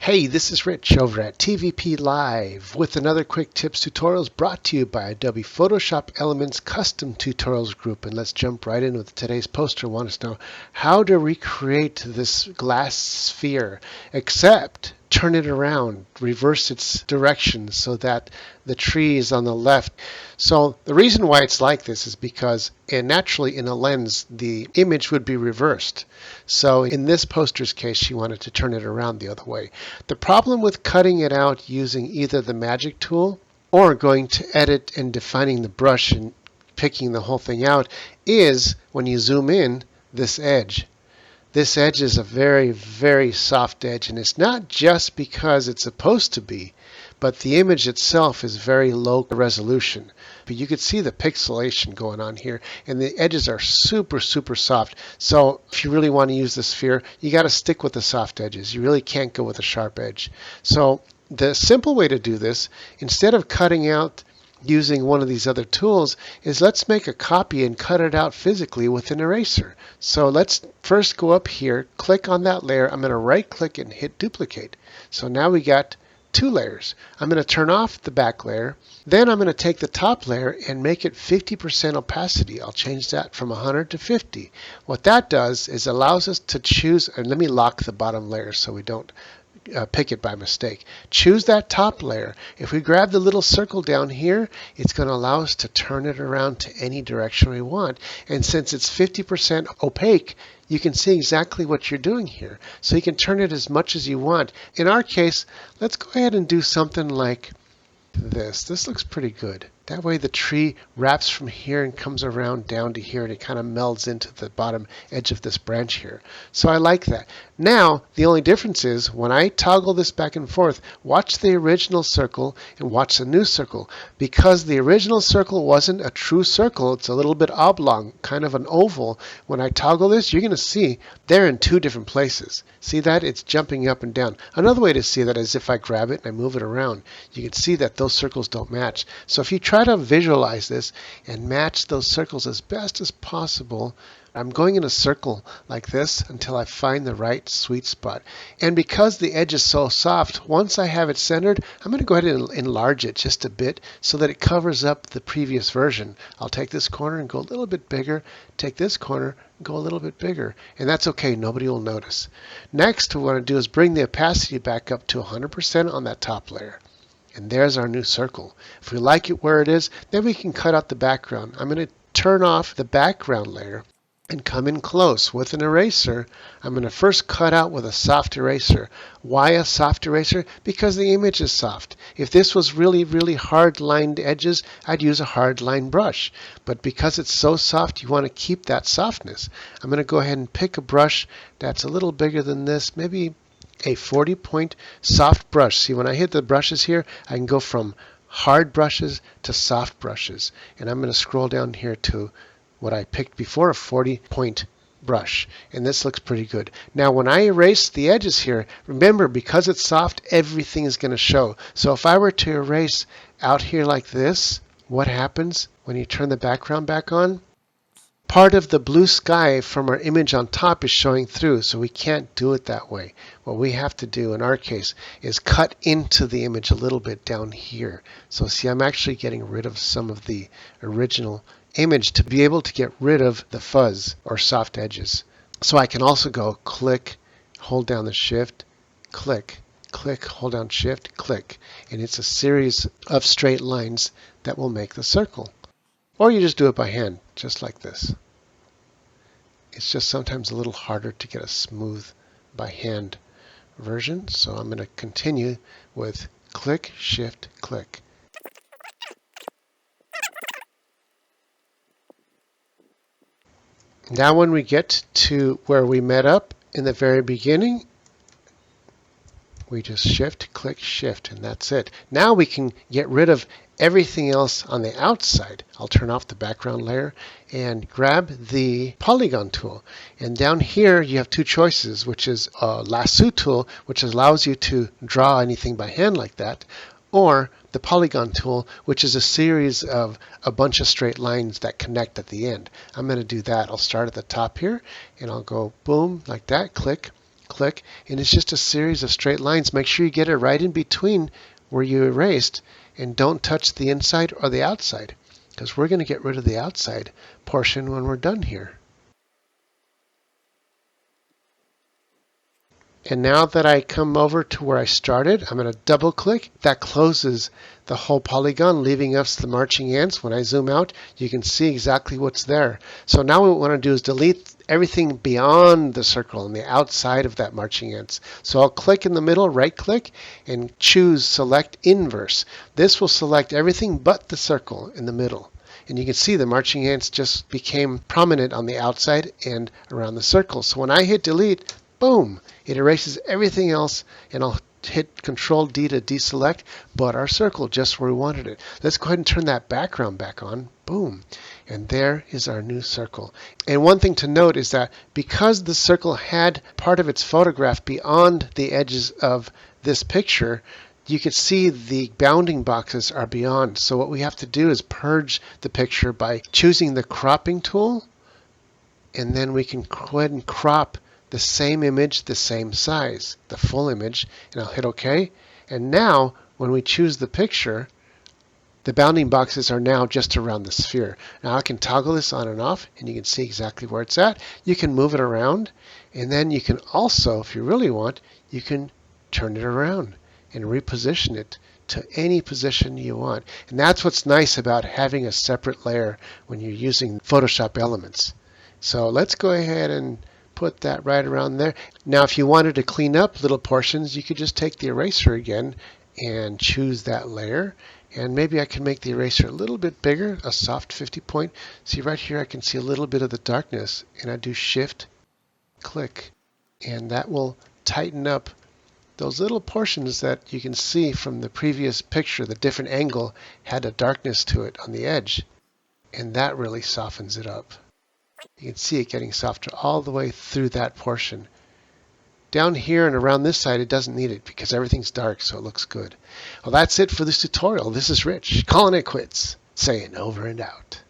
Hey, this is Rich over at TVP Live with another quick tips tutorials brought to you by Adobe Photoshop Elements Custom Tutorials Group. And let's jump right in with today's poster. I want us to know how to recreate this glass sphere, except turn it around, reverse its direction so that the tree is on the left. So the reason why it's like this is because naturally in a lens the image would be reversed. So in this poster's case she wanted to turn it around the other way. The problem with cutting it out using either the magic tool or going to edit and defining the brush and picking the whole thing out is when you zoom in, this edge. This edge is a very, very soft edge, and it's not just because it's supposed to be, but the image itself is very low resolution. But you can see the pixelation going on here, and the edges are super, super soft. So if you really want to use the sphere, you got to stick with the soft edges. You really can't go with a sharp edge. So the simple way to do this, instead of cutting out using one of these other tools, is let's make a copy and cut it out physically with an eraser. So let's first go up here, click on that layer. I'm going to right click and hit duplicate. So now we got two layers. I'm going to turn off the back layer. Then I'm going to take the top layer and make it 50% opacity. I'll change that from 100 to 50. What that does is allows us to choose, and let me lock the bottom layer so we don't pick it by mistake. Choose that top layer. If we grab the little circle down here, it's going to allow us to turn it around to any direction we want. And since it's 50% opaque, you can see exactly what you're doing here. So you can turn it as much as you want. In our case, let's go ahead and do something like this. This looks pretty good. That way the tree wraps from here and comes around down to here, and it kind of melds into the bottom edge of this branch here. So I like that. Now, the only difference is when I toggle this back and forth, watch the original circle and watch the new circle. Because the original circle wasn't a true circle, it's a little bit oblong, kind of an oval. When I toggle this, you're going to see they're in two different places. See that? It's jumping up and down. Another way to see that is if I grab it and I move it around, you can see that those circles don't match. So if you try to visualize this and match those circles as best as possible, I'm going in a circle like this until I find the right sweet spot. And because the edge is so soft, once I have it centered, I'm going to go ahead and enlarge it just a bit so that it covers up the previous version. I'll take this corner and go a little bit bigger, take this corner and go a little bit bigger, and that's okay, nobody will notice. Next, what I want to do is bring the opacity back up to 100% on that top layer. And there's our new circle. If we like it where it is, then we can cut out the background. I'm going to turn off the background layer and come in close with an eraser. I'm going to first cut out with a soft eraser. Why a soft eraser? Because the image is soft. If this was really, really hard lined edges, I'd use a hard line brush. But because it's so soft, you want to keep that softness. I'm going to go ahead and pick a brush that's a little bigger than this, maybe a 40-point soft brush. See, when I hit the brushes here, I can go from hard brushes to soft brushes. And I'm going to scroll down here to what I picked before, a 40-point brush. And this looks pretty good. Now, when I erase the edges here, remember, because it's soft, everything is going to show. So if I were to erase out here like this, what happens when you turn the background back on? Part of the blue sky from our image on top is showing through, so we can't do it that way. What we have to do in our case is cut into the image a little bit down here. So see, I'm actually getting rid of some of the original image to be able to get rid of the fuzz or soft edges. So I can also go click, hold down the shift, click, click, hold down shift, click. And it's a series of straight lines that will make the circle. Or you just do it by hand, just like this. It's just sometimes a little harder to get a smooth by hand version. So I'm going to continue with click, shift, click. Now when we get to where we met up in the very beginning, we just shift, click, shift, and that's it. Now we can get rid of everything else on the outside. I'll turn off the background layer and grab the polygon tool. And down here you have two choices, which is a lasso tool, which allows you to draw anything by hand like that, or the polygon tool, which is a series of a bunch of straight lines that connect at the end. I'm going to do that. I'll start at the top here, and I'll go boom, like that, click, click, and it's just a series of straight lines. Make sure you get it right in between where you erased, and don't touch the inside or the outside, because we're going to get rid of the outside portion when we're done here. And now that I come over to where I started, I'm going to double click. That closes the whole polygon, leaving us the marching ants. When I zoom out, you can see exactly what's there. So now what we want to do is delete everything beyond the circle on the outside of that marching ants. So I'll click in the middle, right click, and choose select inverse. This will select everything but the circle in the middle. And you can see the marching ants just became prominent on the outside and around the circle. So when I hit delete, boom, it erases everything else, and I'll hit Control D to deselect, but our circle just where we wanted it. Let's go ahead and turn that background back on. Boom. And there is our new circle. And one thing to note is that because the circle had part of its photograph beyond the edges of this picture, you can see the bounding boxes are beyond. So what we have to do is purge the picture by choosing the cropping tool, and then we can go ahead and crop the same image, the same size, the full image, and I'll hit OK. And now, when we choose the picture, the bounding boxes are now just around the sphere. Now I can toggle this on and off, and you can see exactly where it's at. You can move it around, and then you can also, if you really want, you can turn it around and reposition it to any position you want. And that's what's nice about having a separate layer when you're using Photoshop Elements. So let's go ahead and put that right around there. Now if you wanted to clean up little portions, you could just take the eraser again and choose that layer. And maybe I can make the eraser a little bit bigger, a soft 50 point. See right here I can see a little bit of the darkness, and I do Shift, click, and that will tighten up those little portions that you can see from the previous picture. The different angle had a darkness to it on the edge, and that really softens it up. You can see it getting softer all the way through that portion. Down here and around this side, it doesn't need it because everything's dark, so it looks good. Well, that's it for this tutorial. This is Rich, calling it quits, saying over and out.